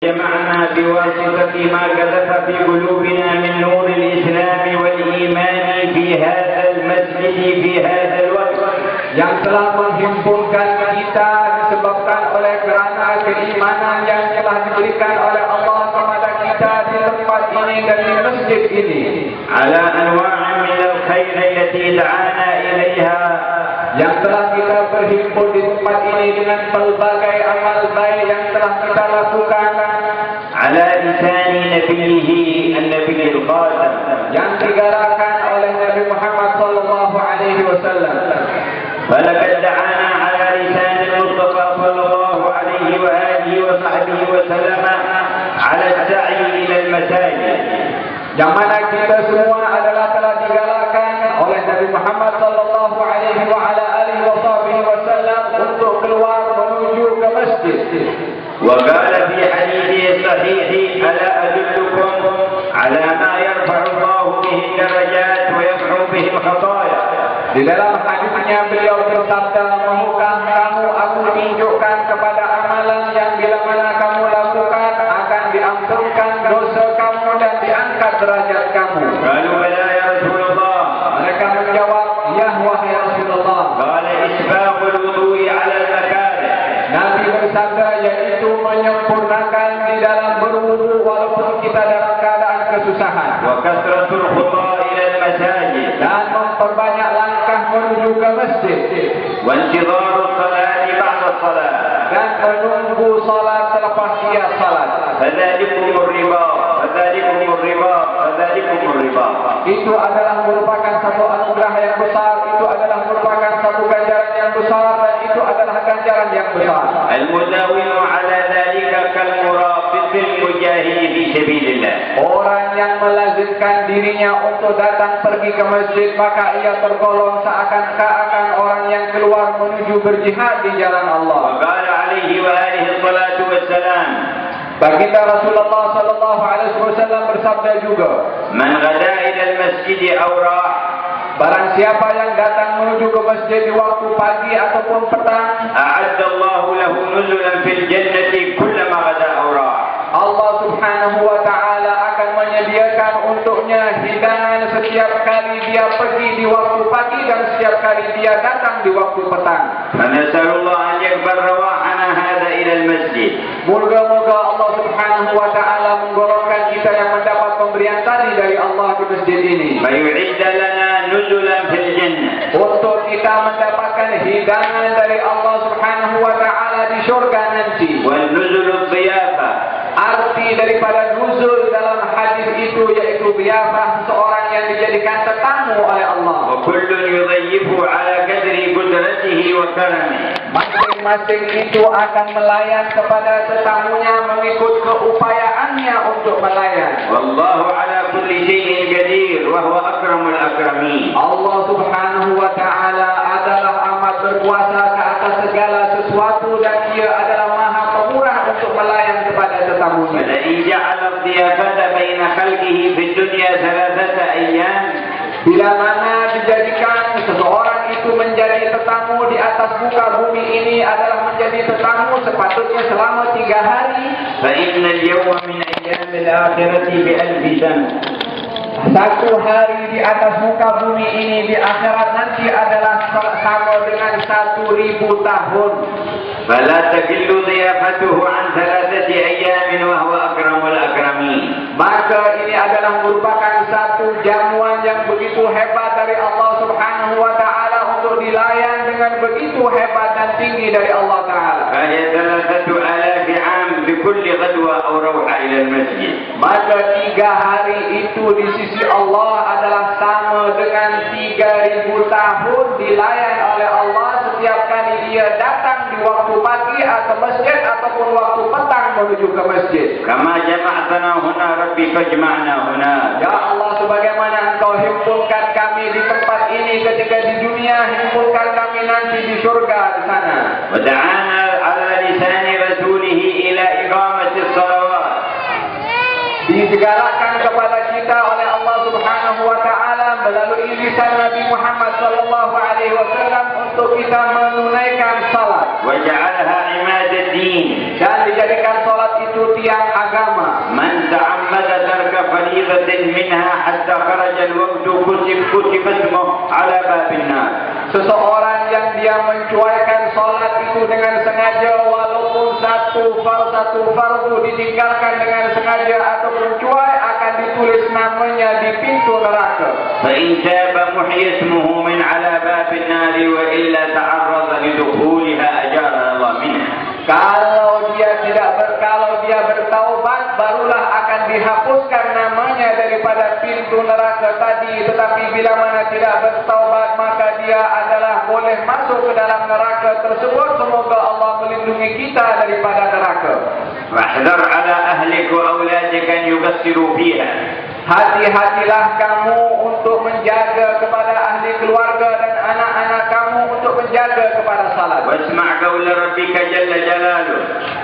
جمعنا بواسطة ما قذف في قلوبنا من نور الإسلام والإيمان في هذا المسجد في هذا الوقت yang telah menghimpunkan kita disebabkan oleh kerana keimanan yang telah diberikan oleh Allah kepada kita di tempat ini dan di masjid ini. على أنواع من الخير التي دعانا إليها yang telah kita berhimpun di tempat ini dengan pelbagai amal baik yang telah kita lakukan على لسان نبيه النبي القادم yang digalakan oleh Nabi Muhammad sallallahu alaihi wasallam. فلقد دعانا على لسان المصطفى صلى الله عليه وآله وصحبه وسلم على السعي إلى المساجد yang mana kita semua adalah telah digalakan oleh Nabi Muhammad sallallahu alaihi wa ala alihi wasallam untuk keluar menuju ke masjid. وقال في حديثه الصحيح ألا أدلكم على ما يرفع الله به الدرجات ويمحو به الخطايا. Di dalam hadisnya beliau bersabda, mahukah kamu aku tunjukkan kepada amalan yang bila mana kamu lakukan akan diampunkan dosa kamu dan diangkat derajat kamu. قالوا بلى يا رسول الله. Mereka menjawab, ya wahai Rasulullah. قال إسباغ الوضوء على المكاره. Nabi bersabda, yaitu menyempurnakan di dalam berwudu walaupun kita dalam keadaan kesusahan. وكثرة الخطى إلى المساجد. Dan memperbanyak langkah menuju ke masjid. وانتظار الصلاة بعد الصلاة. Dan menunggu salat selepas ia salat. فذلكم الرباط. فذلكم الرباط. فذلكم الرباط. Itu adalah merupakan satu anugerah yang besar. Itu adalah merupakan satu ganjaran yang besar. Dan itu adalah ganjaran yang besar. المداوم على ذلك كالمرابط المجاهد في سبيل الله. Orang yang melazimkan dirinya untuk datang pergi ke masjid, maka ia tergolong seakan-akan orang yang keluar menuju berjihad di jalan Allah. وقال عليه وآله الصلاة والسلام. Baginda Rasulullah sallallahu alaihi wasallam bersabda juga, من غدا إلى المسجد أو راح. barang siapa yang datang menuju ke masjid di waktu pagi ataupun petang, أعد الله له نزلا في الجنة كلما غدا أو راح. Allah subhanahu wa ta'ala akan menyediakan untuknya hidangan setiap kali dia pergi di waktu pagi dan setiap kali dia datang di waktu petang. فنسأل الله أن يقبل رواحنا هذا إلى المسجد. Moga-moga Allah subhanahu wa ta'ala menggolongkan kita yang mendapat pemberian tadi dari Allah di masjid ini, فيعد لنا نزلا في الجنة. untuk kita mendapatkan hidangan dari Allah subhanahu wa ta'ala di syurga nanti. والنزل الضيافة. Arti daripada nuzul dalam hadis itu yaitu biyafah, seorang yang dijadikan tetamu oleh Allah. وكل يضيف على قدر قدرته وكرمه. Masing-masing itu akan melayan kepada tetamunya mengikut keupayaannya untuk melayan. والله على كل شيء قدير وهو أكرم الأكرمين. Allah subhanahu wa ta'ala adalah amat berkuasa ke atas segala sesuatu dan ia adalah maha pemurah untuk melayan kepada tetamunya. فلئن جعل الضيافة بين خلقه في الدنيا 3 أيام. Bila mana dijadikan seseorang itu menjadi tetamu di atas muka bumi ini adalah menjadi tetamu sepatutnya selama 3 hari. فإن اليوم من أيام الآخرة ب1000 سنة. Satu hari di atas muka bumi ini di akhirat nanti adalah sama dengan 1000 tahun. فلا تقل ضيافته عن 3 أيام وهو أكرم الأكرمين. Maka ini adalah merupakan satu jamuan yang begitu hebat dari Allah subhanahu wa ta'ala untuk dilayan dengan begitu hebat dan tinggi dari Allah ta'ala. فهي 3000 عام بكل غدوة أو روحة إلى المسجد. Maka 3 hari itu di sisi Allah adalah sama dengan 3000 tahun dilayan oleh Allah setiap kali dia datang di waktu pagi atau masjid ataupun waktu petang menuju ke masjid. كما جمعتنا هنا ربي فاجمعنا هنا. Ya Allah, sebagaimana Engkau himpunkan kami di tempat ini ketika di dunia, himpunkan kami nanti di surga di sana. ودعانا على لسان رسوله إلى إقامة الصلوات. Digalakan kepada kita oleh Allah subhanahu wa ta'ala melalui lisan Nabi Muhammad sallallahu alaihi wasallam untuk kita menunaikan salat. وجعلها عماد الدين. dan dijadikan salat itu tiang agama. من تعمد ترك فريضة منها حتى خرج الوقت كتب اسمه على باب النار. Seseorang yang dia mencuaikan salat itu dengan sengaja, walaupun satu fardu ditinggalkan dengan sengaja ataupun cuai, akan ditulis namanya di pintu neraka. فإن تاب محي اسمه من على باب النار وإلا تعرض لدخولها أجارنا الله منها. Kalau dia bertaubat, barulah akan dihapuskan namanya daripada pintu neraka tadi. Tetapi bila mana tidak bertaubat, maka dia adalah boleh masuk ke dalam neraka tersebut. Semoga Allah melindungi kita daripada neraka. واحذر على أهلك وأولادك أن يقصروا فيها. Hati-hatilah kamu untuk menjaga kepada ahli keluarga dan anak-anak kamu untuk menjaga kepada salat. واسمع قول ربك جل جلاله.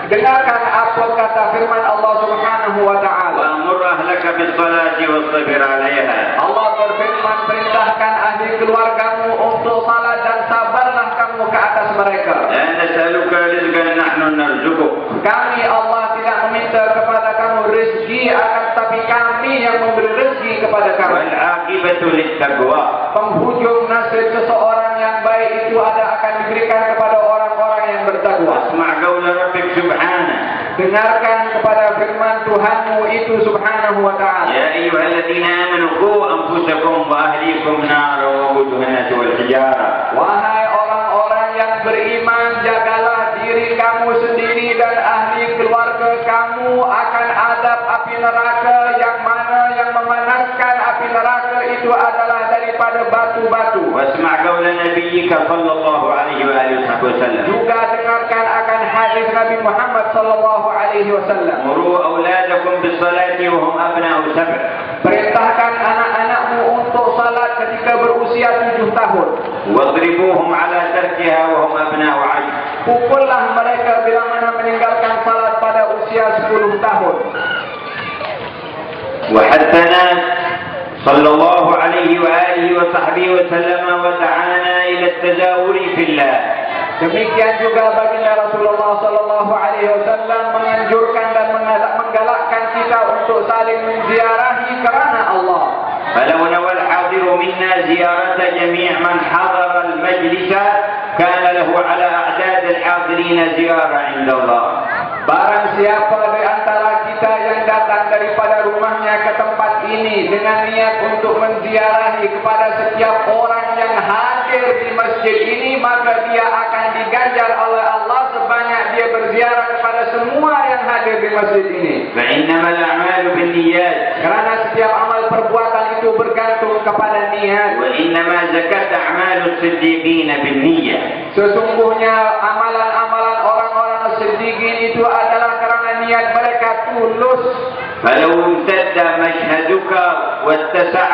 Dengarkan apa kata firman Allah Subhanahu wa taala. وأمر أهلك بالصلاة واصطبر عليها. Allah berfirman, perintahkan ahli keluargamu untuk salat dan sabarlah kamu ke atas mereka. لا نسألك رزقا نحن نرزقك. Kami Allah tidak meminta kepada kamu rezeki, akan tetapi kami yang memberi rezeki kepada kamu. والعاقبة للتقوى. Penghujung nasib seseorang yang baik itu akan diberikan kepada orang-orang yang bertakwa. واسمع قول ربك سبحانه. Dengarkan kepada firman Tuhanmu itu Subhanahu wa ta'ala. يا أيها الذين آمنوا قوا أنفسكم وأهليكم نارا وقودها الناس والحجارة. Wahai orang-orang yang beriman, jagalah diri kamu sendiri dan ahli keluarga kamu akan azab api neraka, yang mana yang memanaskan api neraka itu adalah daripada batu-batu. واسمع قول نبيك صلى الله عليه وآله وسلم. Juga dengarkan akan hadis Nabi Muhammad sallallahu alaihi wasallam. مروا أولادكم بالصلاة وهم أبناء 7. Perintahkan anak-anakmu untuk salat ketika berusia 7 tahun. واضربوهم على تركها وهم أبناء 10. Pukullah mereka bila mana meninggalkan salat pada usia 10 tahun. وحثنا صلى الله عليه وآله وصحبه وسلم ودعانا إلى التزاور في الله. Demikian juga baginda Rasulullah sallallahu alaihi wasallam menganjurkan dan menggalakkan kita untuk saling menziarahi kerana Allah. فلو نوى الحاضر منا زيارة جميع من حضر المجلس كان له على أعداد الحاضرين زيارة عند الله. Barang siapa di antara kita yang datang daripada rumahnya ke tempat ini dengan niat untuk menziarahi kepada setiap orang yang hadir di masjid ini, maka dia akan diganjar oleh Allah sebanyak dia berziarah kepada semua yang hadir di masjid ini. فإنما الأعمال بالنيات. Kerana setiap amal perbuatan itu bergantung kepada niat. وإنما زكت أعمال الصديقين بالنية. Sesungguhnya amalan-amalan orang-orang siddiqin itu adalah kerana niat mereka tulus. فلو امتد مشهدك واتسع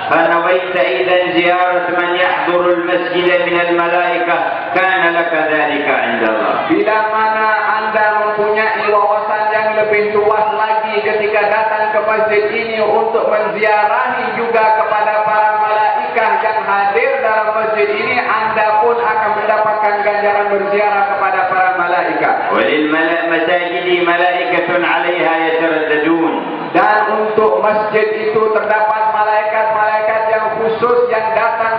فنويت إذا زيارة من يحضر المسجد من الملائكة كان لك ذلك عند الله. Bila mana anda mempunyai wawasan yang lebih luas lagi ketika datang ke masjid ini untuk menziarahi juga kepada para malaikat yang hadir dalam masjid ini, anda pun akan mendapatkan ganjaran berziarah kepada para malaikat. وللمساجد ملائكة عليها يترددون. Dan untuk masjid itu terdapat malaikat-malaikat yang khusus yang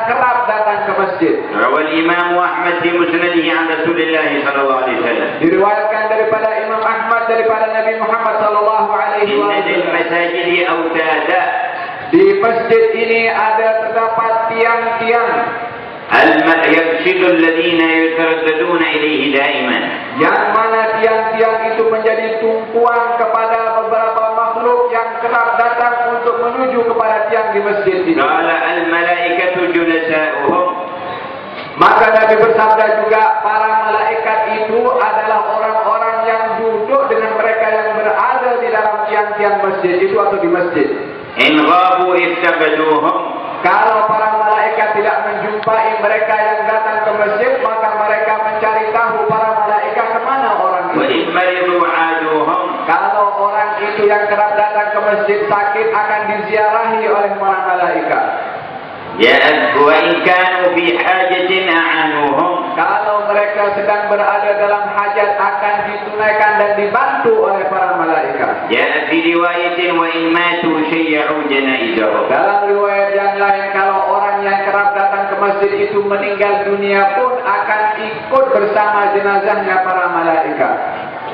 kerap datang ke masjid. روى الإمام أحمد في مسنده عن رسول الله صلى الله عليه وسلم. Diriwayatkan daripada Imam Ahmad daripada Nabi Muhammad sallallahu alaihi إن wasallam. للمساجد أوتادا. Di masjid ini terdapat tiang-tiang يرشد الذين يترددون إليه دائما. yang mana tiang-tiang itu menjadi tumpuan kepada beberapa makhluk yang kerap datang untuk menuju kepada tiang di masjid ini. قال الملائكة جلساؤهم. Maka Nabi bersabda juga, para malaikat itu adalah orang-orang yang duduk dengan mereka yang berada di dalam tiang-tiang masjid itu atau di masjid. إن غابوا افتقدوهم. Kalau para malaikat tidak menjumpai mereka yang datang ke masjid, maka mereka mencari tahu para malaikat kemana orang itu. وإن مرضوا عادوهم. Kalau orang itu yang kerap datang ke masjid sakit, akan diziarahi oleh para malaikat. وإن كانوا في حاجة أعانوهم. Kalau mereka sedang berada dalam hajat akan ditunaikan dan dibantu oleh para malaikat. جاء في رواية وإن ماتوا شيعوا جنائزهم. Dalam riwayat yang lain, kalau orang yang kerap datang ke masjid itu meninggal dunia pun akan ikut bersama jenazahnya para malaikat.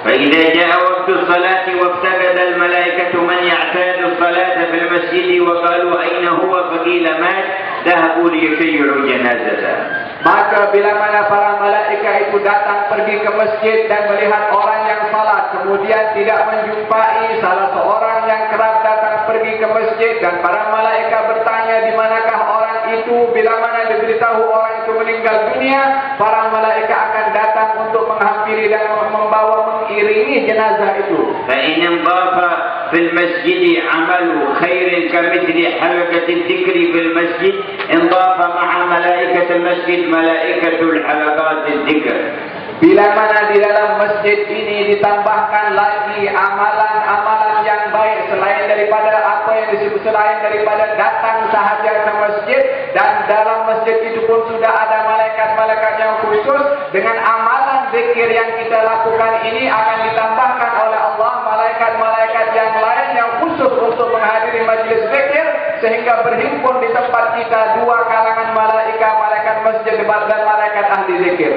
فإذا جاء وقت الصلاة وافتقد الملائكة من يعتاد الصلاة في المسجد وقالوا أين هو فقيل مات ذهبوا ليشيعوا جنازته. Maka bila mana para malaikat itu datang pergi ke masjid dan melihat orang yang salat, kemudian tidak menjumpai salah seorang yang kerap datang pergi ke masjid, dan para malaikat bertanya di manakah orang itu, bila mana diberitahu orang itu meninggal dunia, para malaikat akan datang untuk menghampiri dan membawa mengiringi jenazah itu. فإن انضاف في المسجد عمل خير كمثل حلقة الذكر في المسجid انضاف مع ملائكة المسجد ملائكة الحلقات الذكر. Bila mana di dalam masjid ini ditambahkan lagi amalan-amalan yang baik selain daripada apa yang disebut, selain daripada datang sahaja ke masjid, dan dalam masjid itu pun sudah ada malaikat-malaikat yang khusus dengan amalan zikir yang kita lakukan ini, akan ditambahkan oleh Allah malaikat-malaikat yang lain yang khusus untuk menghadiri majlis zikir, sehingga berhimpun di tempat kita dua kalangan malaikat, malaikat masjid dan malaikat ahli zikir.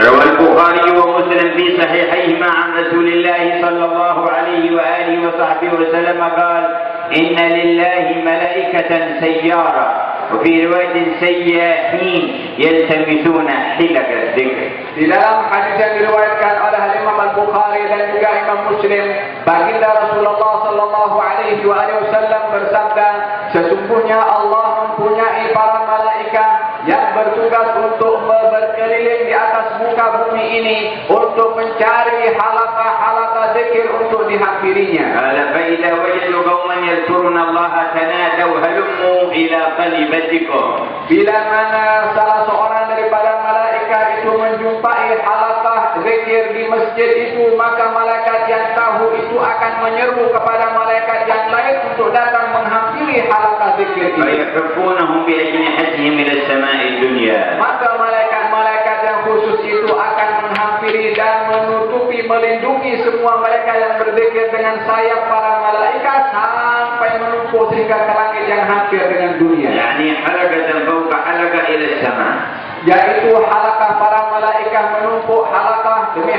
روى البخاري ومسلم في صحيحيهما عن رسول الله صلى الله عليه وآله وصحبه وسلم قال إن لله ملائكة سيارة وفي رواية سياحين يلتمسون حلق الذكر. Di dalam hadis yang diriwayatkan oleh Imam Al-Bukhari dan juga Imam Muslim, baginda Rasulullah sallallahu alaihi wasallam bersabda, sesungguhnya Allah mempunyai para malaikat yang bertugas untuk berkeliling di atas muka bumi ini untuk mencari halaqah-halaqah zikir untuk dihampirinya. فإذا وجدوا قوما يذكرون الله تنادوا هلموا إلى قلبتكم. Bila mana salah seorang daripada malaikat itu menjumpai halaqah zikir di masjid itu, maka malaikat yang tahu itu akan menyeru kepada malaikat yang lain untuk datang menghampiri halaqah zikir itu. فيحفونهم بأجنحتهم إلى السماء الدنيا. Maka malaikat-malaikat yang khusus itu akan menghampiri dan menutupi, melindungi semua mereka yang berzikir dengan sayap para malaikat sampai menumpuk sehingga ke langit yang hampir dengan dunia. Yani halaqatan fawqa halaqah ila as-sama'. Yaitu halaqah para malaikat menumpuk halaqah demi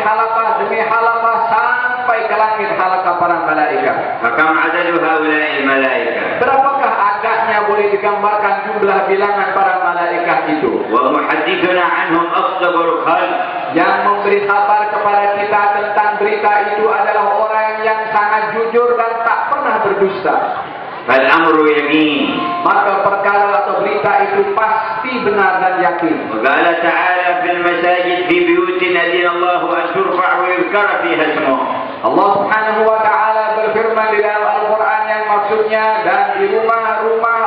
halaqah sampai ke langit halaqah para malaikat. Maka adadu haula'i malaikat. Berapakah agaknya boleh digambarkan jumlah bilangan para malaikat itu? Wa muhaddithuna anhum afdalul khalq. Yang memberi kabar kepada kita tentang berita itu adalah orang yang sangat jujur dan tak pernah berdusta. Al-amru yakin. Maka perkara atau berita itu pasti benar dan yakin. Qala ta'ala fil masajid fi buyutin adina Allah an turfa' wa yuzkara fiha ismuhu. Allah Subhanahu wa taala berfirman di dalam Al-Qur'an yang maksudnya dan di rumah-rumah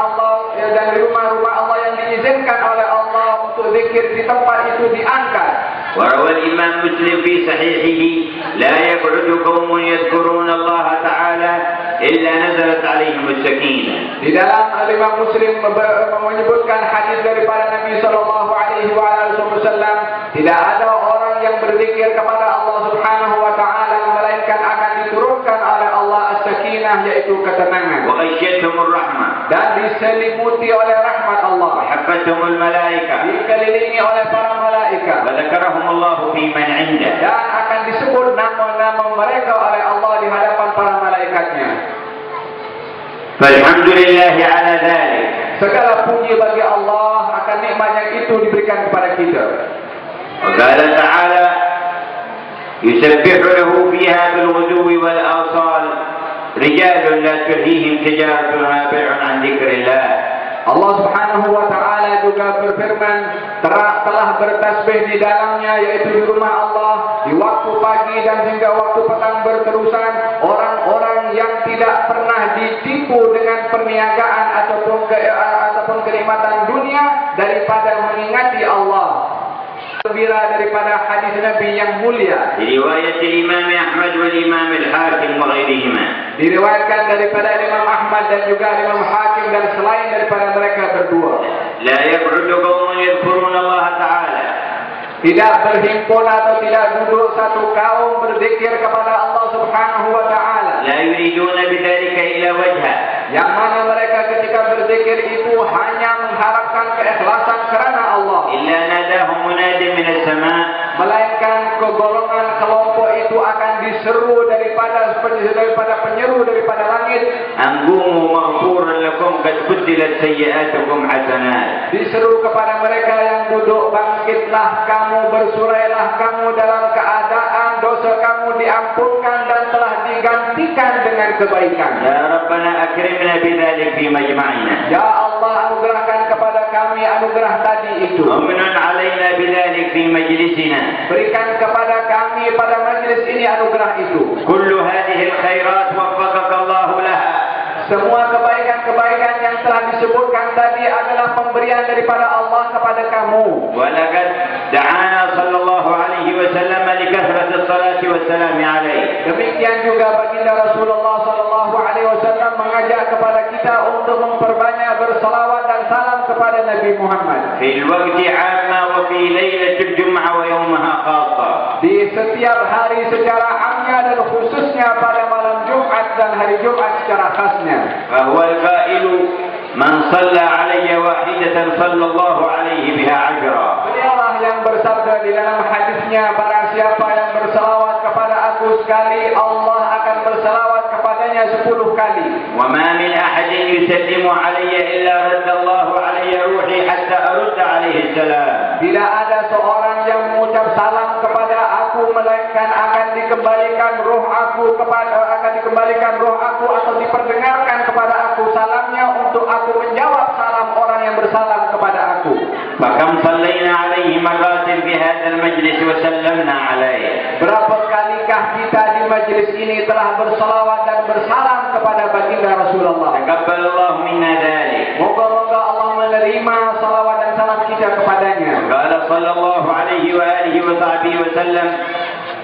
Allah yang diizinkan oleh Allah untuk zikir di tempat itu diangkat. وروى الإمام مسلم في صحيحه لا يقعد قوم يذكرون الله تعالى إلا نزلت عليهم السكينة. Di dalam Imam Muslim menyebutkan hadis daripada Nabi sallallahu alaihi wasallam, tidak ada orang yang berzikir kepada Allah Subhanahu wa taala melainkan akan diturunkan oleh Allah as-sakinah, yaitu ketenangan. Wa ghasyiyatuhumur rahmah. Dan diselimuti oleh rahmat Allah. Hafathumul malaikah. Dikelilingi oleh para malaikat. Wa dzakarahumullahu fi man 'inda. Dan akan disebut nama-nama mereka oleh Allah di hadapan para malaikatnya. Alhamdulillah ala dzalik. Segala puji bagi Allah akan nikmat yang itu diberikan kepada kita. Qala ta'ala yusabbihu lahu fiha bil ghudwi wal asal rijalun la tulhihim tijaratun wa bai'un 'an dzikrillah. Allah Subhanahu wa taala juga berfirman, telah bertasbih di dalamnya, yaitu di rumah Allah di waktu pagi dan hingga waktu petang berterusan, orang-orang yang tidak pernah ditipu dengan perniagaan ataupun kenikmatan dunia daripada mengingati Allah. Gembira daripada hadis Nabi yang mulia. Diriwayat Imam Ahmad wal Imam Al-Hakim wa ghairihima. Diriwayatkan daripada Imam Ahmad dan juga Imam Hakim dan selain daripada mereka berdua. La yaq'udu qaumun yadhkuruna Allah Ta'ala. tidak berhimpun atau tidak duduk satu kaum berzikir kepada Allah Subhanahu wa taala. لا يريدون بذلك إلا وجهه. Yang mana mereka ketika berzikir itu hanya mengharapkan keikhlasan kerana Allah. إلا ناداهم مناد من السماء. Melainkan kegolongan kelompok itu akan diseru daripada penyeru daripada langit. أن قوموا مغفورا لكم قد بدلت سيئاتكم حسنات. Diseru kepada mereka yang duduk, bangkitlah kamu, bersurailah kamu dalam keadaan dosa kamu diampunkan dan telah digantikan dengan kebaikan. يا ربنا أكرمنا بذلك في مجمعنا. Ya Allah, anugerahkan kepada kami anugerah tadi itu. ومن علينا بذلك في مجلسنا. Berikan kepada kami pada majlis ini anugerah itu. كل هذه الخيرات وفقك الله لها. Semua kebaikan-kebaikan yang telah disebutkan tadi adalah pemberian daripada Allah kepada kamu. ولقد دعانا صلى الله عليه وسلم لكثرة الصلاة والسلام عليه. Demikian juga baginda Rasulullah sallallahu alaihi wasallam mengajak kepada kita untuk memperbanyak bersalawat dan salam kepada Nabi Muhammad. في الوقت عامة وفي ليلة الجمعة ويومها خاصة. Di setiap hari secara amnya dan khususnya pada malam Jumat dan hari Jumat secara khasnya. فهو القائل من صلى علي واحدة صلى الله عليه بها عشرا. Beliaulah yang bersabda di dalam hadisnya, barang siapa yang bersalawat kepada aku sekali, Allah akan bersalawat kepadanya 10 kali. وما من أحد يسلم علي إلا رد الله علي روحي حتى أرد عليه السلام. Tidak ada seorang yang mengucap salam kepada aku melainkan akan dikembalikan roh aku atau diperdengarkan kepada aku salamnya untuk aku menjawab salam orang yang bersalam kepada aku. فكم صلينا عليه مرات في هذا المجلس وسلمنا عليه. Berapa kalikah kita di majlis ini telah bersalawat dan bersalam kepada baginda Rasulullah. تقبل الله منا ذلك. Moga-moga Allah menerima salawat dan salam kita kepadanya. قال صلى الله عليه وآله وصحبه وسلم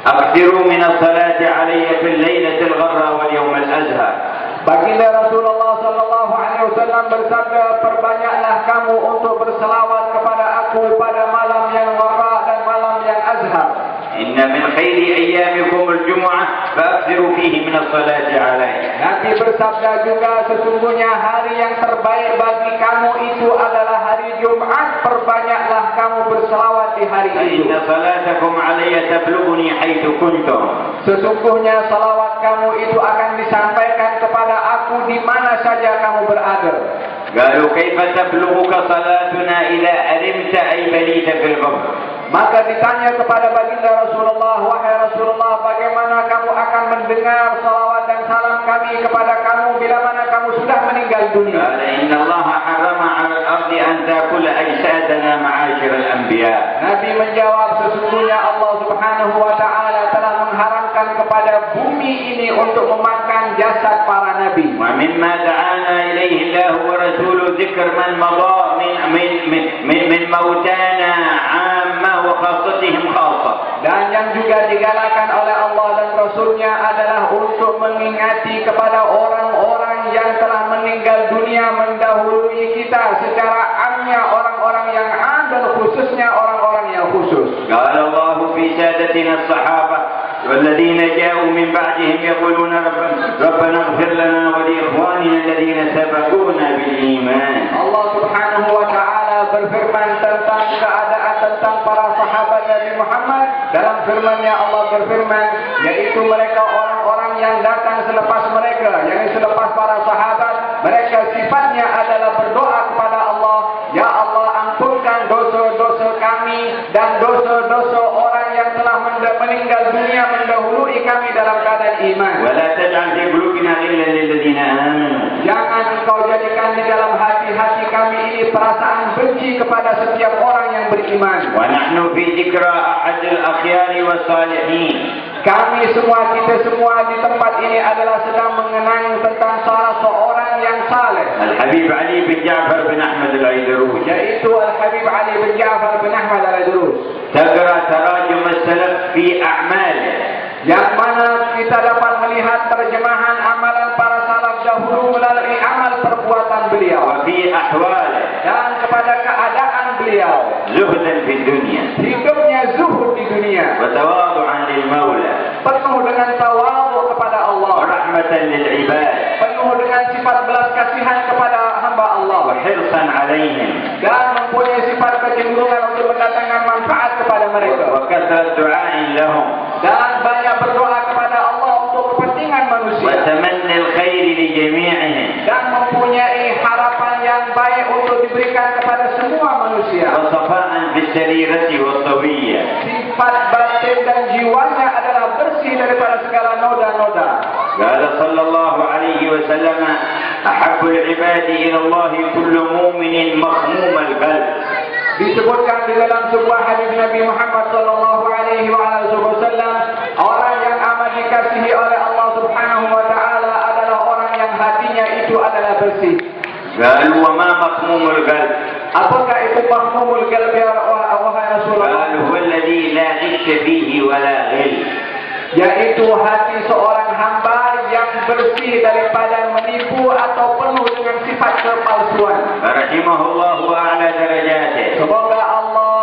أكثروا من الصلاة علي في الليلة الغرة واليوم الأزهر. Baginda Rasulullah sallallahu alaihi wasallam bersabda, perbanyaklah kamu untuk berselawat kepada aku pada malam yang gharra dan malam yang azhar. إن من خير أيامكم الجمعة فأكثروا فيه من الصلاة عليه. Nabi bersabda juga, sesungguhnya hari yang terbaik bagi kamu itu adalah hari Jumat, perbanyaklah kamu berselawat di hari itu. فإن صلاتكم علي تبلغني حيث كنتم. Sesungguhnya salawat kamu itu akan disampaikan kepada aku di mana saja kamu berada. قالوا كيف تبلغك صلاتنا إذا أرمت أي بليت في القبر. Maka ditanya kepada baginda Rasulullah, wahai Rasulullah, bagaimana kamu akan mendengar salawat dan salam kami kepada kamu bila mana kamu sudah meninggal dunia? قال إن الله حرم على الأرض أن تأكل أجسادنا معاشر الأنبياء. Nabi menjawab, sesungguhnya Allah Subhanahu wa taala telah mengharamkan kepada bumi ini untuk memakan jasad para nabi. ومما دعانا إليه الله ورسوله ذكر من مضى من موتانا عامة وخاصتهم خاصة. Dan yang juga digalakkan oleh Allah dan Rasulnya adalah untuk mengingati kepada orang-orang yang telah meninggal dunia mendahului kita, secara amnya orang-orang yang am dan khususnya orang-orang yang khusus. قال الله في سادتنا الصحابة والذين جاءوا من بعدهم يقولون ربنا اغفر لنا ولإخواننا الذين سبقونا بالإيمان. Allah Subhanahu wa taala berfirman tentang keadaan tentang para sahabat Nabi Muhammad. Dalam firman-Nya Allah berfirman, yaitu mereka orang-orang yang datang selepas mereka, yakni selepas para sahabat. Mereka sifatnya adalah berdoa kepada Allah, ya Allah, ampunkan dosa-dosa kami dan dosa-dosa orang yang telah meninggal dunia mendahului kami dalam keadaan iman. ولا تجعل في قلوبنا غلا للذين آمنوا. Jangan engkau jadikan di dalam hati-hati kami ini perasaan benci kepada setiap orang yang beriman. ونحن في ذكرى أحد الأخيار والصالحين. Kita semua di tempat ini adalah sedang mengenang tentang salah seorang yang saleh, الحبيب علي بن جعفر بن أحمد العيدروس. yaitu Al-Habib Ali bin Ja'far bin Ahmad Al-Idrus. تقرأ تراجم السلف في أعماله. Yang mana kita dapat melihat terjemahan amalan para salaf dahulu melalui amal perbuatan beliau وفي أحواله. dan kepada keadaan beliau. زهدا في الدنيا. Hidupnya dunia. وتواضعا للمولى Penuh dengan tawadhu kepada Allah. ورحمة للعباد Penuh dengan sifat belas kasihan kepada hamba Allah. وحرصا عليهم Dan mempunyai sifat kecenderungan untuk mendatangkan manfaat kepada mereka. وكثرة دعاء لهم Dan banyak berdoa kepada Allah untuk kepentingan manusia. وتمني الخير لجميعهم Dan mempunyai harapan yang baik untuk diberikan kepada semua manusia. وصفاء في السريرة والطوية Sifat batin dan jiwanya adalah bersih daripada segala noda-noda. قال صلى الله عليه وسلم أحب العباد إلى الله كل مؤمن مخموم القلب. Disebutkan di dalam sebuah hadis Nabi Muhammad sallallahu alaihi wasallam, orang yang amat dikasihi oleh Allah Subhanahu wa taala adalah orang yang hatinya itu adalah bersih. قال وما مخموم القلب؟ Apakah itu mahmumul qalbi ya Rasulullah? قال هو الذي لا غش فيه ولا غل. Yaitu hati seorang hamba yang bersih daripada menipu atau penuh dengan sifat kepalsuan. فرحمه الله وأعلى درجاته. Semoga Allah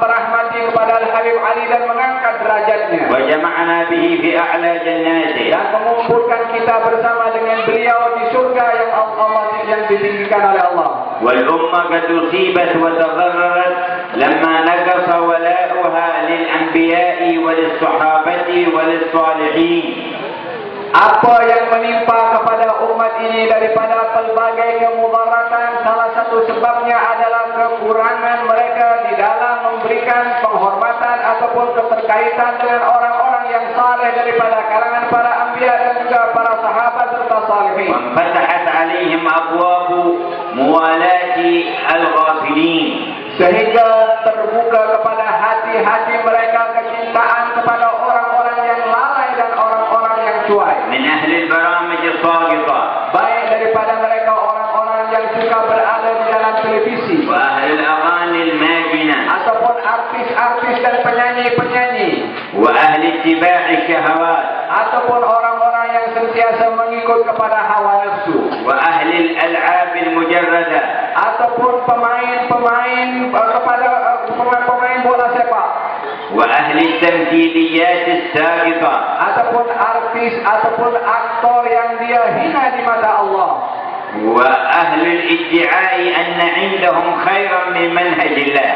merahmati kepada Al-Habib Ali dan mengangkat derajatnya. وجمعنا به في أعلى جناته. Dan mengumpulkan kita bersama dengan beliau di surga yang Allah yang ditinggikan oleh Allah. والأمة قد أصيبت وتضررت لما نقص ولاؤها للأنبياء وللصحابة وللصالحين. Apa yang menimpa kepada umat ini daripada pelbagai kemudaratan, salah satu sebabnya adalah kekurangan mereka di dalam memberikan penghormatan ataupun keterkaitan dengan orang-orang yang saleh daripada kalangan para anbiya dan juga para sahabat serta salihin. وانفتحت عليهم أبواب موالاة الغافلين. Sehingga terbuka kepada hati-hati mereka kecintaan kepada orang-orang yang lalai dan orang-orang yang cuai. من أهل البرامج الساقطة Baik daripada mereka orang-orang yang suka berada di dalam televisi, وأهل الأغاني الماجنة ataupun artis-artis dan penyanyi-penyanyi, وأهل اتباع الشهوات ataupun orang-orang yang sentiasa mengikut kepada hawa nafsu, وأهل الألعاب المجردة ataupun pemain-pemain kepada pemain bola sepak, وأهل التمثيليات الساقطة ataupun artis ataupun aktor yang dia hina di mata Allah, وأهل الادعاء أن عندهم خيرا من منهج الله.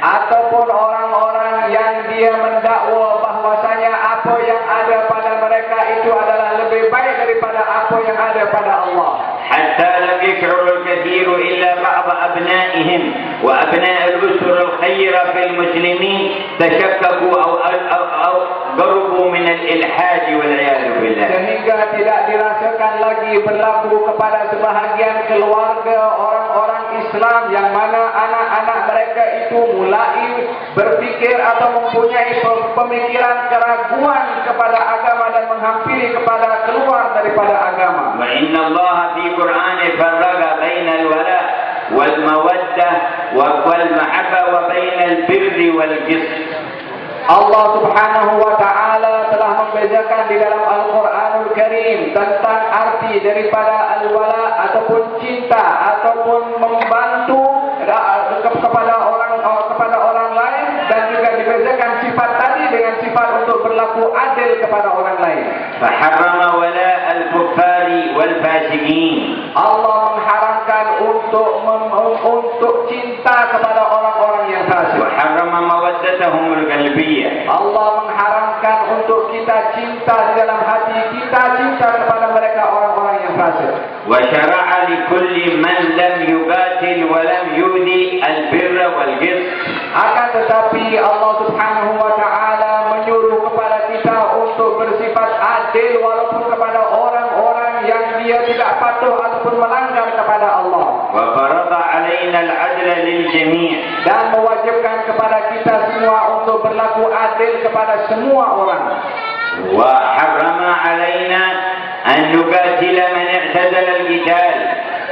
ataupun orang-orang yang dia mendakwa bahwasanya apa yang ada pada mereka itu adalah lebih baik daripada apa yang ada pada Allah. حتى لم يشعر الكثير إلا بعض أبنائهم وأبناء الأسر الخيرة في المسلمين تشككوا أو قربوا من الإلحاد والعياذ بالله. Sehingga tidak dirasakan lagi berlaku kepada sebahagian keluarga orang-orang Islam yang mana anak-anak mereka itu mulai berpikir atau mempunyai pemikiran keraguan kepada agama dan menghampiri kepada keluar daripada agama. وإن الله في قرآنه فرق بين الولاء والمودة والمحبة وبين البر والقسط. Allah Subhanahu wa taala telah membezakan di dalam Al-Qur'anul Karim tentang arti daripada al-wala ataupun cinta ataupun membantu kepada orang lain, dan juga dibezakan sifat tadi dengan sifat untuk berlaku adil kepada orang lain. فحرم ولاء الكفار والفاسقين. Allah mengharamkan untuk cinta kepada orang-orang yang fasik. وحرم مودتهم القلبية. Allah mengharamkan untuk kita cinta di dalam hati kita, cinta kepada mereka orang-orang yang fasik. وشرع لكل من لم يقاتل ولم يؤذي البر والقسط. Akan tetapi Allah Subhanahu wa taala menyuruh kepada kita untuk bersifat adil walaupun kepada orang-orang yang dia tidak patuh ataupun melanggar kepada Allah. وفرض علينا العدل للجميع. Dan mewajibkan kepada kita semua untuk berlaku adil kepada semua orang. وحرم علينا أن نقاتل من اعتزل القتال.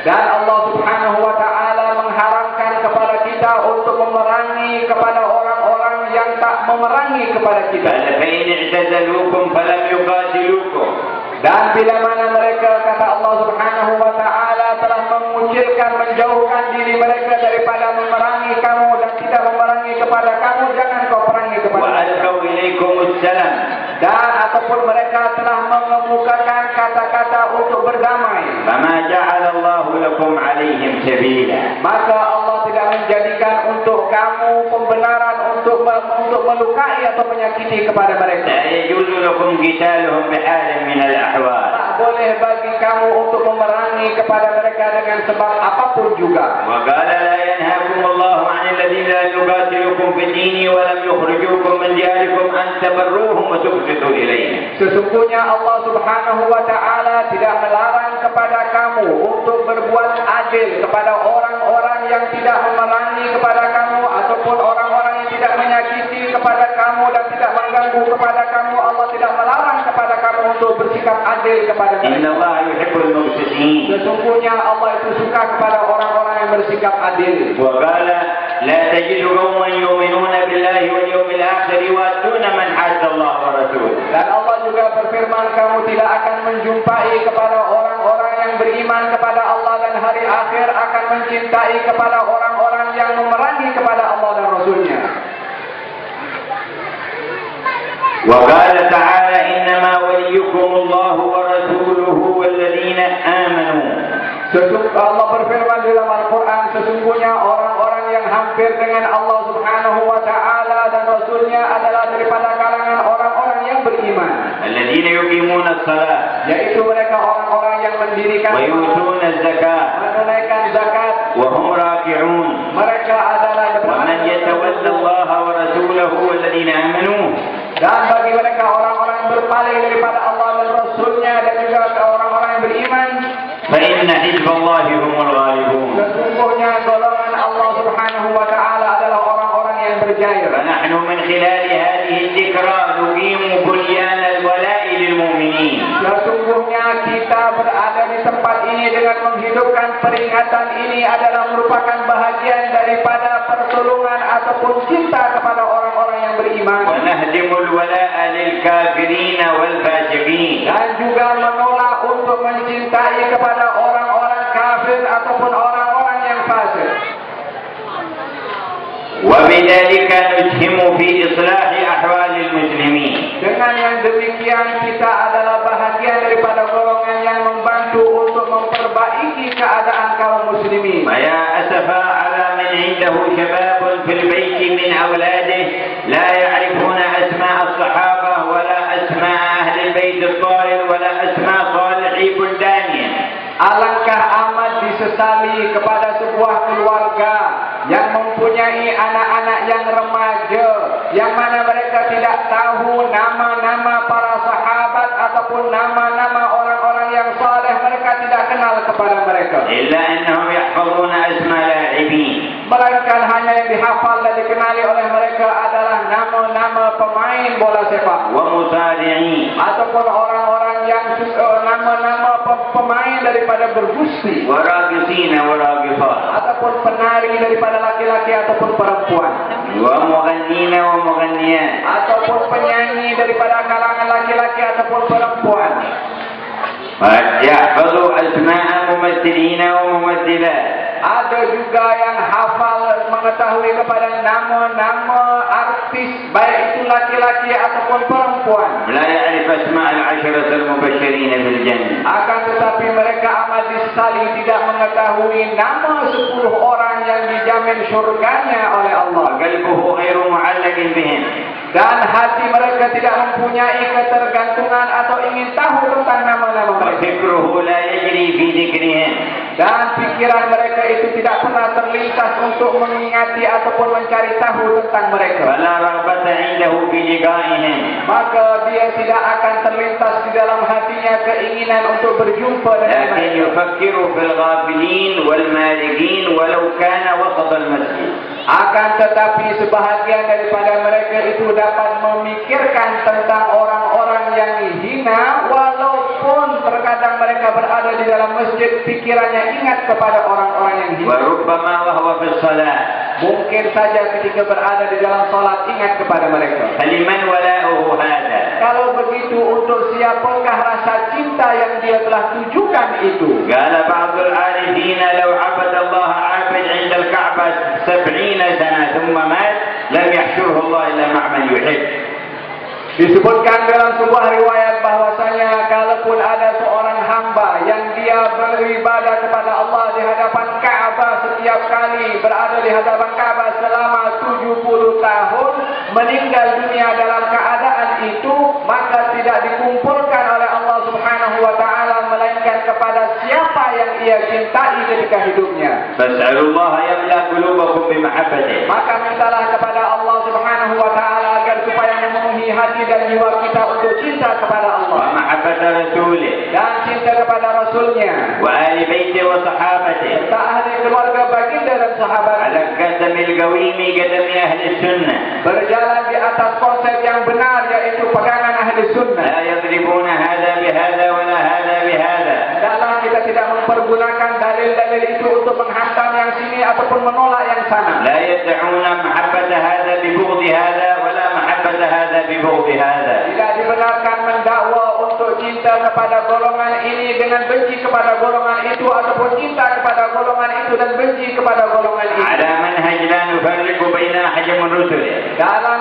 Dan Allah Subhanahu wa taala mengharamkan kepada kita untuk memerangi kepada orang-orang yang tak memerangi kepada kita. فإن اعتزلوكم فلم يقاتلوكم. Dan bila mana mereka, kata Allah Subhanahu wa taala, telah mengucilkan, menjauhkan diri mereka daripada memerangi kamu dan tidak memerangi kepada kamu, jangan kau perangi kepada mereka. وألقوا إليكم السلام. Dan ataupun mereka telah mengemukakan kata-kata untuk berdamai, فما جعل الله لكم عليهم سبيلا. maka Allah tidak menjadikan untuk kamu pembenaran untuk melukai atau menyakiti kepada mereka. لا يجوز لكم قتالهم بحال من الأحوال. Tak boleh bagi kamu untuk memerangi kepada mereka dengan sebab apapun juga. وقال لا ينهاكم الله عن الذين لا يقاتلكم في الدين ولم يخرجوكم من دياركم أن تبروهم وتقسطوا إليهم. Sesungguhnya Allah Subhanahu wa taala tidak melarang kepada kamu untuk berbuat adil kepada orang-orang yang tidak memerangi kepada kamu ataupun orang-orang yang tidak menyakiti kepada kamu dan tidak mengganggu kepada kamu. Allah tidak melarang kepada kamu untuk bersikap adil kepada إن mereka. الله يحب المقسطين. Sesungguhnya Allah itu suka kepada orang-orang yang bersikap adil. وقال لا تجد قوما يؤمنون بالله واليوم الآخر يوادون من حاد الله ورسوله. Dan Allah juga berfirman, kamu tidak akan menjumpai kepada orang-orang yang beriman kepada Allah dan hari akhir akan mencintai kepada orang-orang yang memerangi kepada Allah dan Rasulnya. وقال تعالى إنما وليكم الله ورسوله والذين آمنوا. Allah berfirman dalam Al-Quran, sesungguhnya orang-orang yang hampir dengan Allah Subhanahu wa taala dan Rasulnya adalah daripada kalangan orang-orang yang beriman, الذين يقيمون الصلاة yaitu mereka orang-orang yang mendirikan ويؤتون الزكاة menunaikan zakat. وهم راكعون. Mereka adalah ومن يتولى الله ورسوله والذين آمنوا dan bagi mereka orang-orang yang berpaling daripada Allah dan Rasulnya dan juga orang-orang yang beriman, فإن حزب الله هم الغالبون. sesungguhnya golongan Allah Subhanahu wa taala adalah orang-orang yang berjaya. فنحن من خلال هذه الذكرى نقيم بنيان الولاء للمؤمنين. Sesungguhnya kita berada di tempat ini dengan menghidupkan peringatan ini adalah merupakan bahagian daripada pertolongan ataupun cinta kepada orang-orang yang beriman. ونهدم الولاء للكافرين والفاسقين. Dan juga menolak untuk mencintai kepada orang-orang kafir ataupun orang-orang yang fasik. وبذلك نسهم في إصلاح أحوال المسلمين. Dengan yang demikian kita adalah bahagian daripada golongan yang membantu untuk memperbaiki keadaan kaum muslimin. ويا أسفا على من عنده شباب في البيت من أولاده لا يعرفون أسماء الصحابة ولا أسماء أهل البيت الطاهر ولا أسماء صالحي بلدانهم. Alangkah amat disesali kepada sebuah keluarga yang mempunyai anak-anak yang remaja, yang mana mereka tidak tahu nama-nama para sahabat ataupun nama-nama orang-orang yang saleh, mereka tidak kenal kepada mereka. إلا أنهم يحفظون أسماء لاعبين. Melainkan hanya yang dihafal dan dikenali oleh mereka adalah nama-nama pemain bola sepak ومصارعين ataupun orang-orang yang nama-nama pemain daripada bergusti وراقصين وراقصات ataupun penari daripada laki-laki ataupun perempuan ومغنين ومغنيات. ataupun penyanyi daripada kalangan laki-laki ataupun perempuan. يحفظ أسماء ممثلين وممثلات. Ada juga yang hafal mengetahui kepada nama-nama artis baik itu laki-laki ataupun perempuan. لا يعرف أسماء العشرة المبشرين بالجنة. Akan tetapi mereka amat disesali tidak mengetahui nama 10 orang yang dijamin surganya oleh Allah. وقلبه غير معلق بهم. Dan hati mereka tidak mempunyai ketergantungan atau ingin tahu tentang nama-nama mereka. وفكره لا يجري في ذكرهم. Dan pikiran mereka itu tidak pernah terlintas untuk mengingati ataupun mencari tahu tentang mereka. فلا رغبة عنده في لقائهم. Maka dia tidak akan terlintas di dalam hatinya keinginan untuk berjumpa dengan لكن mereka. يفكر في الغافلين والمالكين ولو كان وسط المسجد. Akan tetapi sebahagian daripada mereka itu dapat memikirkan tentang orang-orang yang hina, walaupun terkadang mereka berada di dalam masjid, pikirannya ingat kepada orang-orang yang hina. وربما وهو في الصلاة. Mungkin saja ketika berada di dalam salat ingat kepada mereka. فلمن ولاؤه هذا؟ Kalau begitu, untuk siapakah rasa cinta yang dia telah tujukan itu? قال بعض العارفين لو عبد الله عابد عند الكعبة 70 سنة ثم مات لم يحشره الله إلا مع من يحب. Disebutkan dalam sebuah riwayat bahwasanya kalaupun ada seorang hamba yang dia beribadah kepada Allah di hadapan Ka'bah, setiap kali berada di hadapan Ka'bah selama 70 tahun, meninggal dunia dalam keadaan itu, maka tidak dikumpulkan oleh Allah Subhanahu wa taala melainkan kepada siapa yang ia cintai ketika hidupnya. Fas'alullah yamla qulubakum bimahabbatihi. Maka mintalah kepada Allah Subhanahu wa taala agar supaya memenuhi hati dan jiwa kita untuk cinta kepada Allah. Wa mahabbata rasulih. Dan cinta kepada Rasulnya. Wa ahli baiti wa sahabatihi. Serta ahli keluarga baginda dan sahabat. Ala qadamil qawimi qadami ahli sunnah. Berjalan di atas konsep yang benar, yaitu pegangan ahli sunnah. La yadribuna hadha bihadha wa la hadha bihadha. Hendaklah kita tidak mempergunakan dalil-dalil itu untuk menghantam yang sini ataupun menolak yang sana. La yad'una mahabbata hadha bi bughdi hadha wa la mahabbata hadha bi bughdi hadha. Tidak dibenarkan mendakwa untuk cinta kepada golongan ini dengan benci kepada golongan itu, ataupun cinta kepada golongan itu dan benci kepada golongan ini. Ala manhaj la nufarriqu baina ahadin min rusulihi. Dalam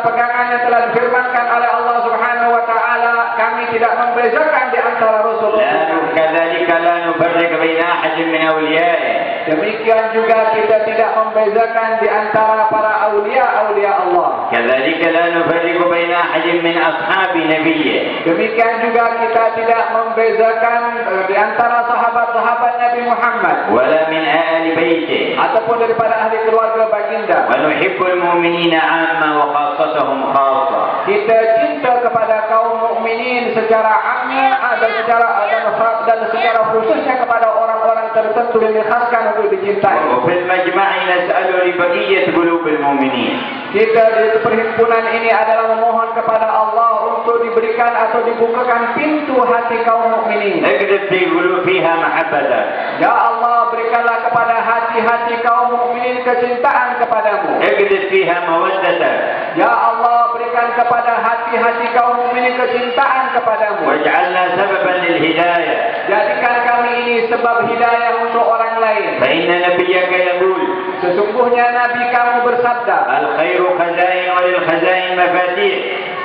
pegangan yang telah difirmankan oleh Allah Subhanahu wa taala, kami tidak membezakan di antara Rasul-Rasul. Kadzalika la nufarriqu baina ahadin min awliya'ihi. Demikian juga kita tidak membezakan di antara para aulia-aulia Allah. Kadzalika la nufarriqu baina ahadin min ashabi nabiyyi. Demikian juga kita tidak membezakan di antara sahabat-sahabat Nabi Muhammad wala min ahli baiti, ataupun daripada ahli keluarga baginda. Wa nuhibbul mu'minina 'amma wa khassatuhum khassa. Kita cinta kepada kaum mukminin secara amnya dan secara khususnya kepada orang-orang tertentu yang dikhaskan untuk dicintai. Wa fil majma'i nas'alu li baqiyyati qulubil mu'minin. Kita di perhimpunan ini adalah memohon kepada Allah untuk diberikan atau dibukakan pintu hati kaum mukminin. Aqdid fi qulubiha mahabbata. Ya Allah, berikanlah kepada hati-hati kaum mukminin kecintaan kepadamu. Aqdid fiha mawaddata. Ya Allah, berikan kepada hati-hati kaum mukminin kecintaan kepadamu. Waj'alna sababan lil hidayah. Jadikan kami ini sebab hidayah untuk orang lain. Fa inna nabiyyaka yaqul, sesungguhnya Nabi kamu bersabda, al khairu khazain wa lil khazain mafatih.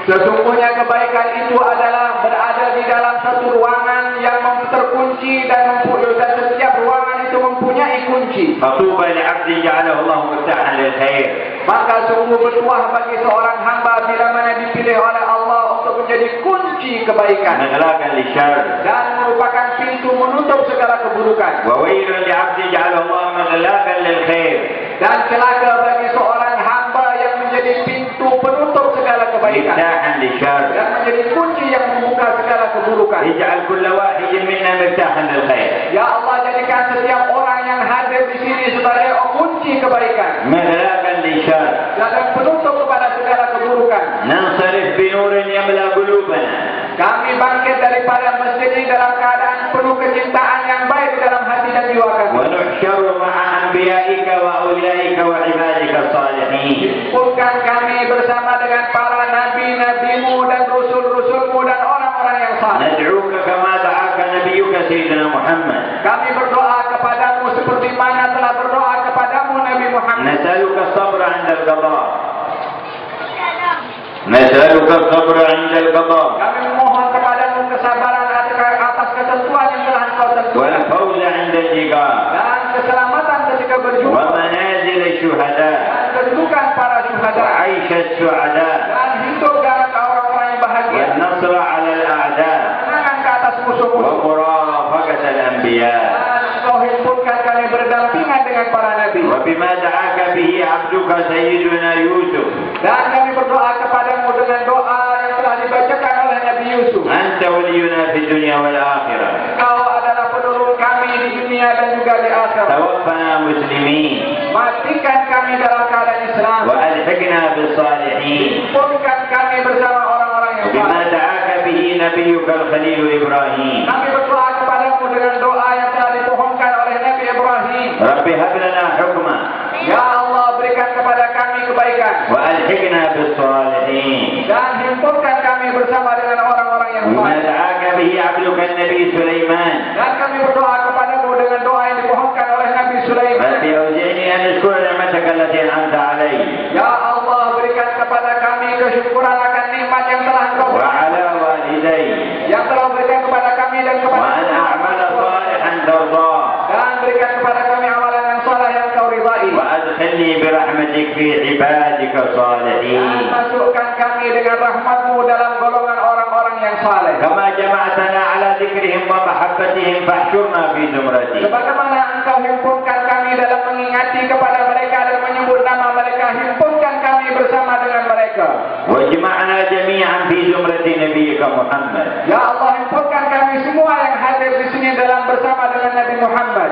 Sesungguhnya kebaikan itu adalah berada di dalam satu ruangan yang terkunci dan setiap ruangan itu mempunyai kunci. Fatuba li 'abdin ja'alahu Allah miftahan lil khair. Maka sungguh bertuah bagi seorang hamba bila mana dipilih oleh Allah untuk menjadi kunci kebaikan Maghlaqan lisyarr. dan merupakan pintu menutup segala keburukan. Wa wailun li 'abdin ja'alahu Allah maghlaqan lil khair. Dan celaka bagi seorang hamba yang menjadi pintu penutup segala kebaikan Miftahan lisyarr. dan menjadi kunci yang membuka segala keburukan. Ij'al kulla wahidin minna miftahan lil khair. Ya Allah, jadikan setiap orang yang hadir di sini sebagai kunci kebaikan Maghlaqan lisyarr. dan penutup kepada segala keburukan. Nansarif bi nurin yamla qulubana. Kami bangkit daripada masjid ini dalam keadaan penuh kecintaan yang baik dalam hati dan jiwa kami. Wa nuhsyaru ma'a anbiya'ika wa awliyaika wa ibadika salihin. Kumpulkan kami bersama dengan para nabi-nabimu dan rasul-rasulmu dan orang-orang yang saleh. Nad'uka kama da'aka nabiyyuka sayyidina Muhammad. Kami berdoa kepadamu seperti mana telah berdoa kepadamu Nabi Muhammad. Nas'aluka sabra 'inda al-qada. Nas'aluka sabra 'inda al-qada. Kami memohon kepadamu kesabaran atas ketentuan yang telah Engkau tentukan. Wal fawza 'inda al-liqa. Dan keselamatan ketika berjumpa. Wa manazil asy-syuhada. Dan kedudukan para syuhada. Wa 'aisha as-su'ada. Dan hidup dalam orang-orang yang bahagia. Wa nasra 'ala al-a'da. Menangan ke atas Wa musuh-musuh. murafaqat al-anbiya. Dan Engkau himpunkan kami berdampingan dengan para nabi. Wa bima da'aka bihi 'abduka sayyiduna Yusuf. Dan kami berdoa kepadamu dengan doa yang telah dibacakan oleh Nabi Yusuf. Anta waliyuna fid dunya wal akhirah. Engkau adalah penolong kami di dunia dan juga di akhirat. Tawaffana muslimin. Matikan kami dalam keadaan Islam. Wa alhiqna bis salihin. Himpunkan kami bersama orang-orang yang Bima baik. da'aka bihi nabiyyuka al-khalil Ibrahim. Kami berdoa kepadamu dengan doa yang telah dipohonkan oleh Nabi Ibrahim. Rabbi hab lana hukma Ya Allah, berikan kepada kami kebaikan. wa alhiqna bis salihin. Dan himpunkan kami bersama dengan orang-orang yang Bima baik. da'aka bihi 'abduka an-nabi Sulaiman. Dan kami berdoa kepadamu dengan doa yang dipohonkan oleh Nabi Sulaiman. أنعمت علي Ya Allah, berikan kepada kami kesyukuran akan nikmat yang telah Engkau berikan, وعلى والدي yang telah berikan kepada kami dan kepada وأن أعمل صالحا ترضاه dan berikan kepada kami amalan yang saleh yang Kau ridai. وأدخلني برحمتك في عبادك Dan الصالحين masukkan kami dengan rahmat-Mu dalam golongan orang-orang yang saleh. كما جمعتنا على ذكرهم ومحبتهم فاحشرنا في زمرتي Sebagaimana Engkau himpunkan kami dalam mengingati kepada mereka dan menyebut nama mereka, himpunkan kami bersama dengan mereka. واجمعنا جميعا في زمرة نبيك محمد Ya Allah, himpunkan kami semua yang hadir di sini dalam bersama dengan Nabi Muhammad.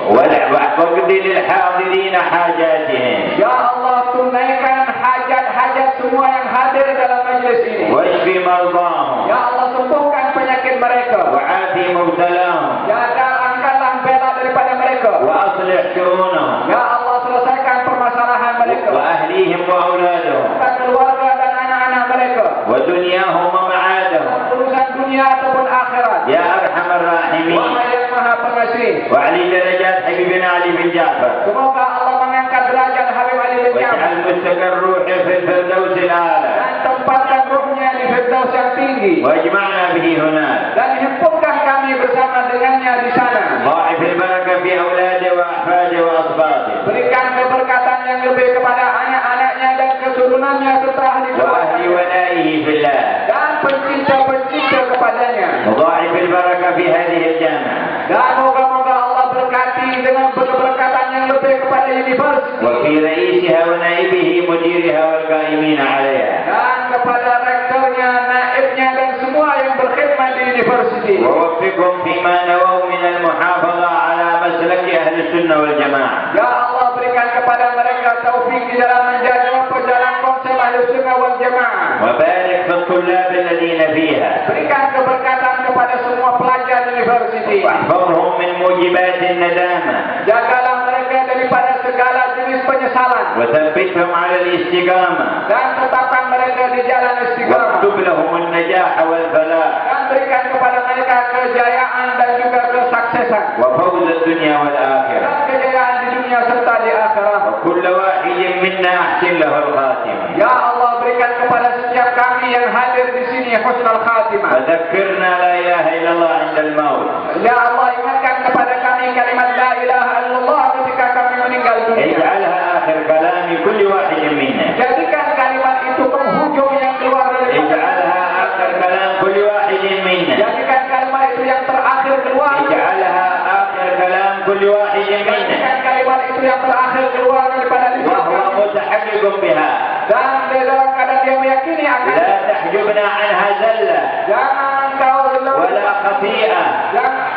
واقض للحاضرين حاجاتهم Ya Allah, tunaikan hajat-hajat semua yang hadir dalam majlis ini. واشف مرضاهم Ya Allah, sembuhkan penyakit mereka. وعافي مبتلاهم Ya Allah, angkatlah bela daripada mereka. وأصلح شؤونهم Ya Allah, selesaikan permasalahan mereka. وأهليهم وأولادهم Dan keluarga dan anak-anak mereka. ودنياهم ومعادهم Urusan dunia ataupun akhirat. يا أرحم الراحمين Wahai yang maha pengasih. وعلي درجات حبيبنا علي بن جعفر Semoga Allah mengangkat derajat Habib Ali bin Ja'far واجعل مستقر روحه في الفردوس الأعلى dan tempatkan ruhnya di Firdaus yang tinggi. واجمعنا به هناك Dan himpunkan kami bersama dengannya di sana. ضاعف البركة في أولاده وأحفاده وأصباطه Berikan keberkatan yang lebih kepada anak-anaknya dan keturunannya serta ahli وأهل keluarga ولائه في الله dan pencinta-pencinta kepadanya. وضاعف البركة في هذه الجامعة Dan moga-moga Allah berkati dengan keberkatan yang lebih kepada universiti وفي رئيسها ونائبه مديرها والقائمين عليها dan kepada rektornya, naibnya dan semua yang berkhidmat di universiti. ووفقهم فيما نووا من المحافظة على مسلك أهل السنة والجماعة Ya Allah, berikan kepada mereka taufik di dalam menjaga jalan konsep Ahlussunnah wal Jamaah. وبارك في الطلاب الذين فيها Berikan keberkatan kepada semua pelajar universiti. واحفظهم من موجبات الندامة Jagalah mereka daripada segala jenis penyesalan وثبتهم على الاستقامة dan tetapkan mereka di jalan istiqamah. واكتب لهم النجاح والفلاح Dan berikan kepada mereka kejayaan dan juga kesuksesan وفوز الدنيا والآخرة dan kejayaan di dunia serta di akhirat. وكل واحد منا أحسن له الخاتمة Ya Allah, berikan kepada setiap kami yang hadir di sini husnul khatimah. وذكرنا لا إله إلا الله عند الموت Ya Allah, ingatkan kepada kami kalimat la ilaha illallah ketika kami meninggal dunia. اجعلها آخر كلام كل واحد منا Jadikan kalimat itu penghujung yang keluar dari اجعلها آخر كلام كل واحد منا Jadikan kalimat itu yang terakhir keluar. اجعلها آخر كلام كل واحد منا Jadikan kalimat itu yang terakhir keluar daripada lisan وهو kami. متحقق بها Dan dalam keadaan dia meyakini akan لا تحجبنا عنها زلة jangan kau ولا خطيئة jangan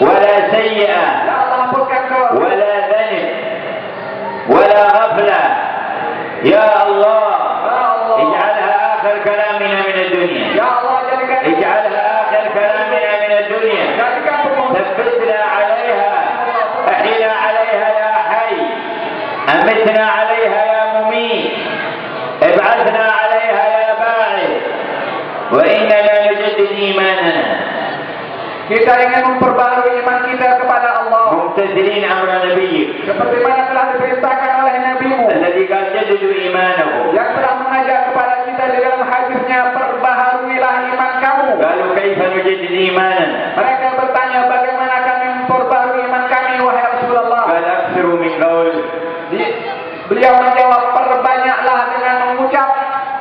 ولا سيئة ya Allah hapuskan kau ولا ذنب ولا غفلة يا الله ya Allah اجعلها آخر كلامنا من الدنيا ya Allah jadikan اجعلها آخر كلامنا من الدنيا jadikan penghujung ثبتنا عليها أحينا عليها يا حي أمتنا عليها يا مميت ابعثنا عليها يا باعث وإننا نجدد إيماننا kita ingin memperbarui iman kita kepada Allah ممتثلين أمر نبيك seperti mana telah diperintahkan oleh Nabi-Mu الذي قال جددوا إيمانكم yang telah mengajak kepada kita di dalam hadisnya, perbaharuilah iman kamu. قالوا كيف نجدد إيماننا Mereka bertanya, bagaimana kami memperbaharui iman kami wahai Rasulullah? قال أكثروا من قول Beliau menjawab, perbanyaklah dengan mengucap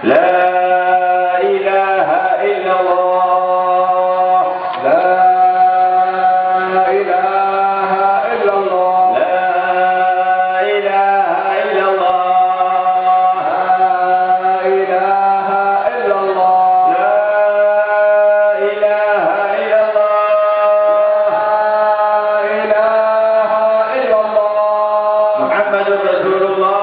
لا إله إلا الله La ilaha illallah لا إله إلا الله La ilaha illallah لا إله إلا الله La ilaha illallah محمد رسول الله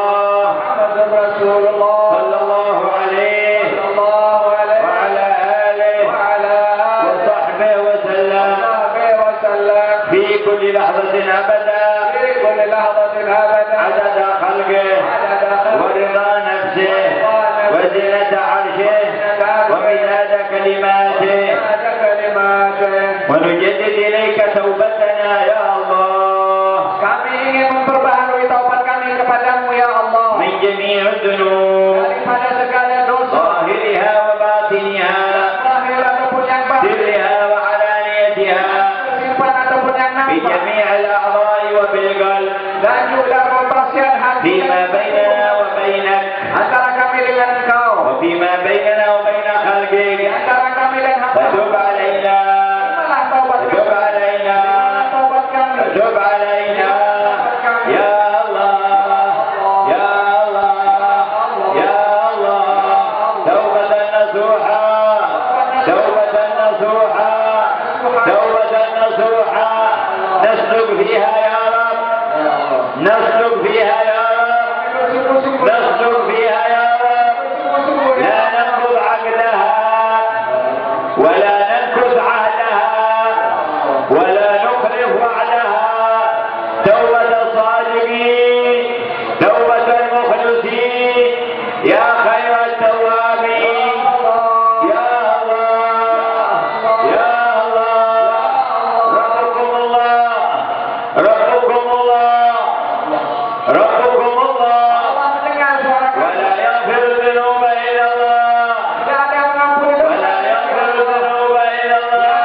Muhammadur Rasulullah صلى الله عليه sallallahu alaihi وعلى آله wa ala وصحبه وسلم alihi wa sallam في كل لحظة أبدا fi kulli lahzatin abada عدد خلقه ورضا نفسه وزنة عرشه ومداد كلماته ونجدد إليك توبتنا يا الله Kami ingin memperbaharui taubat kami kepadamu ya Allah. توبة نصوحا نسلك فيها يا رب، نسلك فيها يا رب، نسلك فيها يا رب، لا ننقض عقدها ولا ننكث عهدها ولا نخلف وعدها. توبة الصادقين، توبة المخلصين، يا خير التوابين، يا الله يا الله. ربكم الله، ربكم الله، ربكم الله، ولا يغفر الذنوب إلا الله، ولا يغفر الذنوب إلا الله،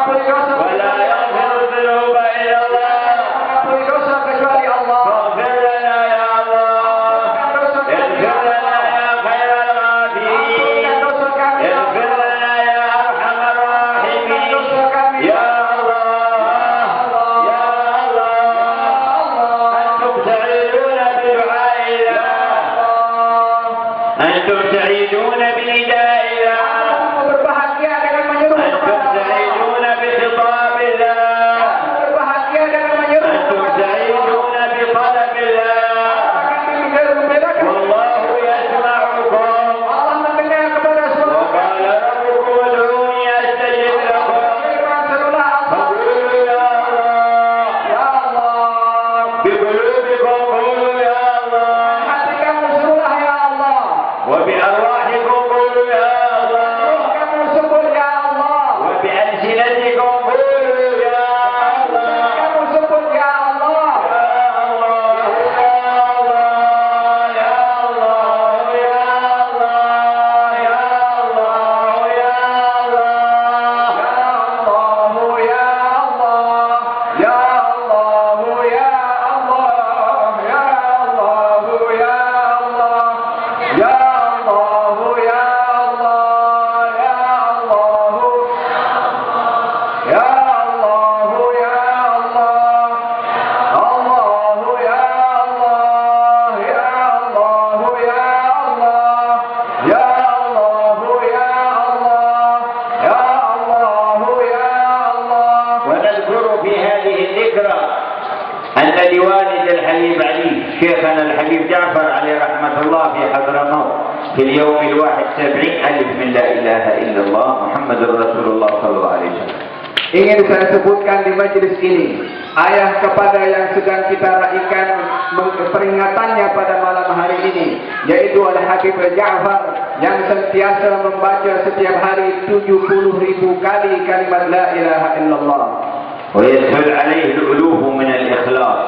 ولا يغفر الذنوب إلا الله. فاغفر لنا يا الله، اغفر لنا يا خير الغافرين، اغفر لنا يا أرحم الراحمين، يا الله يا الله. أنتم سعيدون بدعائنا، أنتم سعيدون بندائنا، أنتم سعيدون بخطاب الله، أنتم سعيدون بطلب الله. والله يسمعكم، وقال ربكم ادعوني أستجب لكم. فقولوا يا الله، بقلوبكم قولوا يا الله، وبأرواحكم قولوا يا الله، وبألسنتكم قولوا يا الله، يا الله يا الله يا الله يا الله يا ونذكر في هذه الذكرى أن لوالد الحبيب علي شيخنا الحبيب جعفر عليه رحمة الله في حضرموت في اليوم 71,000 من لا إله إلا الله محمد رسول الله صلى الله عليه وسلم. Ingin saya sebutkan di majelis ini, ayah kepada yang sedang kita raikan peringatannya pada malam hari ini, yaitu Al-Habib Ja'far yang sentiasa membaca setiap hari 70.000 kali kalimat La ilaha illallah. ويدخل عليه الألوف من الإخلاص.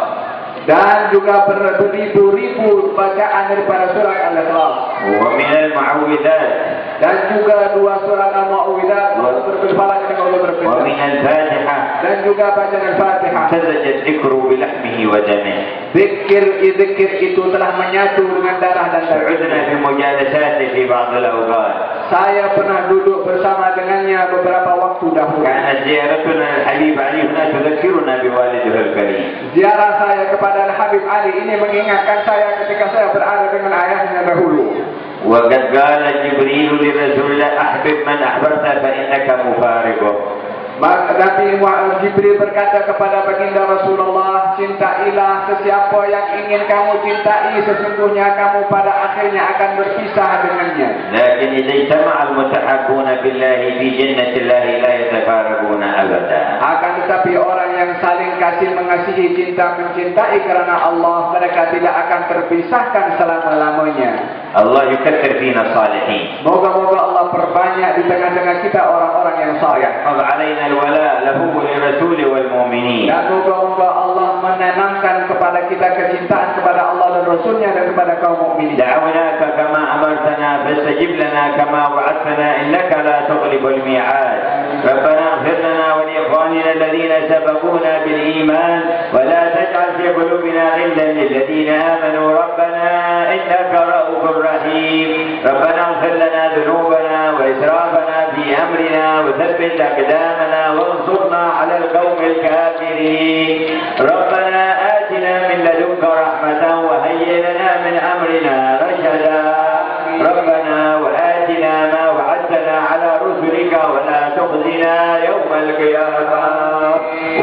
Dan juga beribu-ribu bacaan daripada surat Al-Ikhlas. ومن المعوذات. Dan juga 2 surat Al-Mu'awwidzat, berfalak dengan Allah berfirman. ومن الفاتحة. Dan juga bacaan Al-Fatihah. امتزج الذكر بلحمه ودمه. Zikir itu telah menyatu dengan darah dan daging. عدنا في مجالساته في بعض الأوقات. Saya pernah duduk bersama dengannya beberapa waktu dahulu. كانت زيارتنا للحبيب علي هنا تذكرنا بوالده الكريم. Ziarah saya kepada Al-Habib Ali ini mengingatkan saya ketika saya berada dengan ayahnya dahulu. وقد قال جبريل لرسول الله أحبب من أحببت فإنك مفارقه. Nabi Jibril berkata kepada baginda Rasulullah, cintailah sesiapa yang ingin kamu cintai, sesungguhnya kamu pada akhirnya akan berpisah dengannya. لكن إذا اجتمع المتحابون بالله في جنة الله لا يتفارقون أبدا. Akan tetapi orang yang saling kasih mengasihi, cinta mencintai karena Allah, mereka tidak akan terpisahkan selama-lamanya. Allah yukaththir fina salihin. Moga-moga Allah perbanyak di tengah-tengah kita orang-orang yang saleh. علينا الولاء له وللرسول والمؤمنين. Dan moga-moga Allah menanamkan kepada kita kecintaan kepada Allah dan Rasulnya dan kepada kaum mukminin. دعوناك كما أمرتنا فاستجب لنا كما وعدتنا إنك لا تغلب الميعاد. ربنا اغفر لنا ولإخواننا الذين سبقونا بالإيمان ولا تجعل في قلوبنا غلا للذين آمنوا ربنا إنك رؤوف رحيم. ربنا اغفر لنا ذنوبنا وإسرافنا في أمرنا وثبت أقدامنا وانصرنا على القوم الكافرين. ربنا آتنا من لدنك رحمة وهيئ لنا من أمرنا رشدا. ربنا وآتنا ما وعدتنا على رسلك ولا تخزنا تخزنا يوم القيامة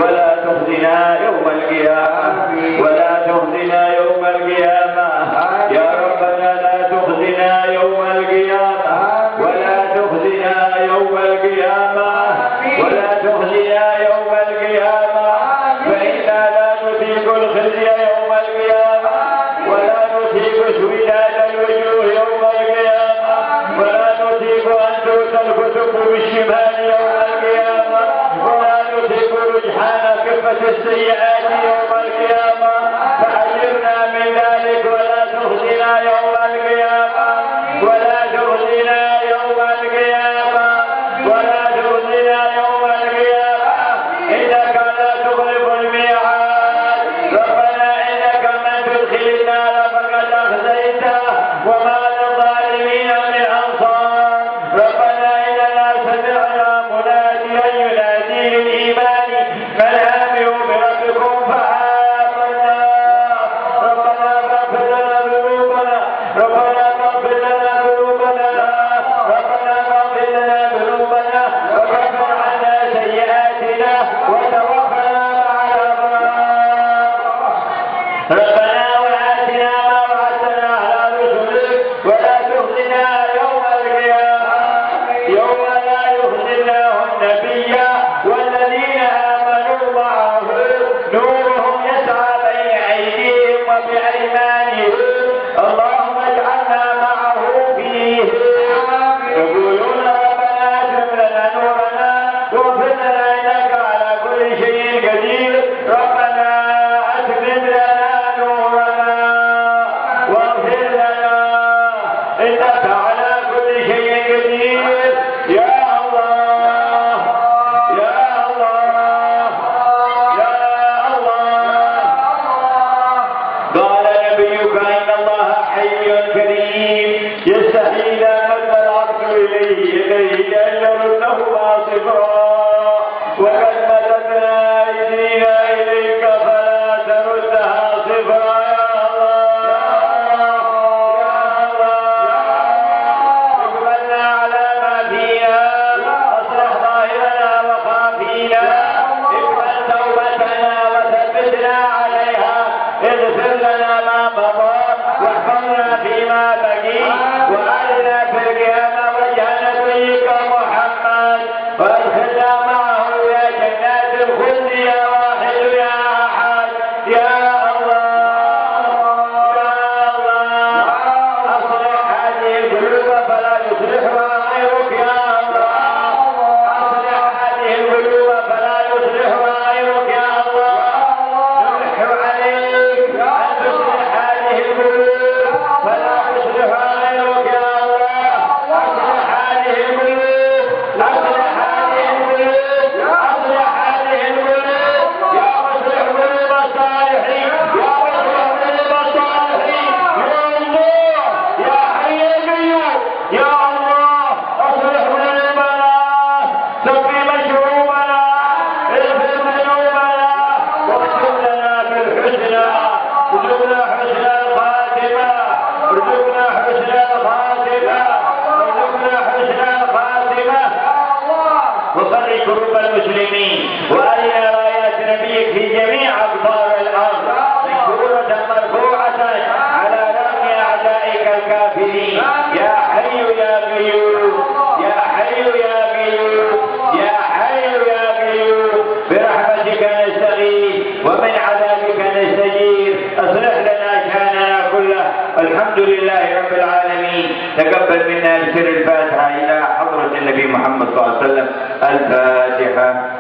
ولا تخزنا يوم القيامة ولا تخزنا يوم القيامة يا ربنا لا تخزنا يوم القيامة ولا تخزنا يوم القيامة ولا تخزنا يوم القيامة فإنا لا نطيق الخزي يوم القيامة ولا نطيق سويداد الوجوه يوم القيامة ولا نطيق أن تؤتى الكتب بالشمال يوم القيامة ولا نطيق رجحان كفة السيئات يوم القيامة فأجرنا من ذلك ولا تخزنا يوم القيامة ولا تخزنا يوم القيامة ولا تخزنا يوم القيامة إنك لا تخلف الميعاد ربنا إنك من تدخل النار فقد أخزيته وما للظالمين من أنصار ربنا إننا سمعنا مناديا ينادي للإيمان من آمنوا بربكم فآمنا ربنا فاغفر لنا ذنوبنا ربنا فاغفر لنا ذنوبنا ربنا فاغفر لنا ذنوبنا وكفر عنا سيئاتنا وتوفنا مع الأبرار ربنا وآتنا ما وعدتنا على رسلك ولا تخزنا يوم القيامة يوم لا يخزي الله النبي والذين آمنوا معه نورهم يسعى بين أيديهم وبأيمانهم اللهم اجعلنا معه فيه يقولون ربنا اتم لنا نورنا واغفر لنا إنك على كل شيء قدير ربنا أتمم لنا نورنا واغفر لنا إنك على كل شيء قدير يا الله يا الله يا الله قال نبيك إن الله حي كريم يستحيي إذا مد العبد إليه أن يرده صفرا وقد مددنا أيدينا إليك فلا تردها صفرا يا الله اقبلنا على ما فينا أصلح ظاهرنا وخافينا اقبل توبتنا وثبتنا عليها اغفر لنا ما مضى واحفظنا فيما بقي وأرنا في القيامة وجه نبيك محمد وادخلنا معه إلى جنات الخلد يا واحد يا أحد يا الله يا الله أصلح هذه القلوب فلا يصلحها غيرك يا الله أصلح هذه القلوب فلا يصلحها غيرك يا الله نلح عليك أن تصلح هذه القلوب فلا يصلحها غيرك يا الله أصلح هذه القلوب أصلح هذه القلوب أصلح هذه القلوب يا مصلح قلوب الصالحين يا مصلح قلوب الصالحين يا الله يا حي يا قيوم يا الله أصلح قلوبنا صفي مشروبنا اغفر ذنوبنا واختم لنا بالحسنى ارزقنا حسن الخاتمة ارزقنا حسن الخاتمة ارزقنا حسن الخاتمة وفرج كروب المسلمين وأرنا رايات نبيك في جميع أقطار الأرض مشهورة مرفوعة على رغم أعدائك الكافرين يا حي يا قيوم يا حي يا قيوم يا حي يا قيوم برحمتك نستغيث ومن عذابك نستجير اصلح لنا شأننا كله الحمد لله رب العالمين تقبل منا سر الفاتحة إلى حضرة النبي محمد صلى الله عليه وسلم الفاتحة